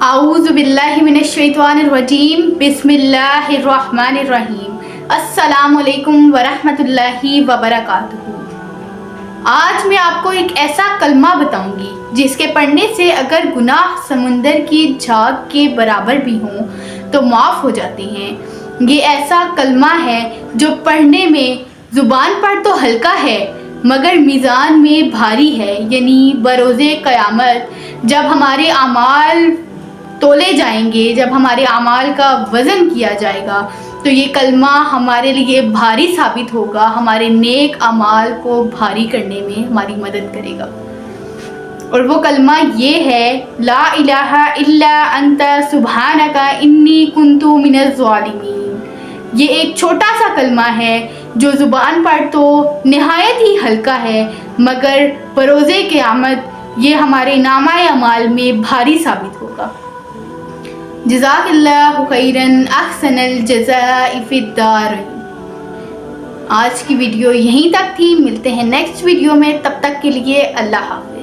आऊज़ु बिल्लाहि मिनश्शैतानिर्रजीम बिस्मिल्लाहिर्रहमानिर्रहीम अस्सलामुअलैकुम वरहमतुल्लाहि वबरकातुहू। आज मैं आपको एक ऐसा कलमा बताऊंगी जिसके पढ़ने से अगर गुनाह समुंदर की झाग के बराबर भी हों तो माफ़ हो जाते हैं। ये ऐसा कलमा है जो पढ़ने में ज़ुबान पर तो हल्का है मगर मीज़ान में भारी है, यानी बरोज़े क़यामत जब हमारे अमाल तोले जाएंगे, जब हमारे अमाल का वज़न किया जाएगा तो ये कलमा हमारे लिए भारी साबित होगा, हमारे नेक अमाल को भारी करने में हमारी मदद करेगा। और वो कलमा ये है, ला इलाहा इल्ला अंता सुब्हानका इन्नी कुन्तु मिनज़ ज़ालिमीन। ये एक छोटा सा कलमा है जो ज़ुबान पर तो निहायत ही हल्का है मगर बरोज़े क़यामत ये हमारे नामाए अमाल में भारी साबित होगा। जज़ाकल्लाहु खैरन अहसनल जज़ाइ फिद्दारैन। आज की वीडियो यहीं तक थी, मिलते हैं नेक्स्ट वीडियो में, तब तक के लिए अल्लाह हाफ़िज़।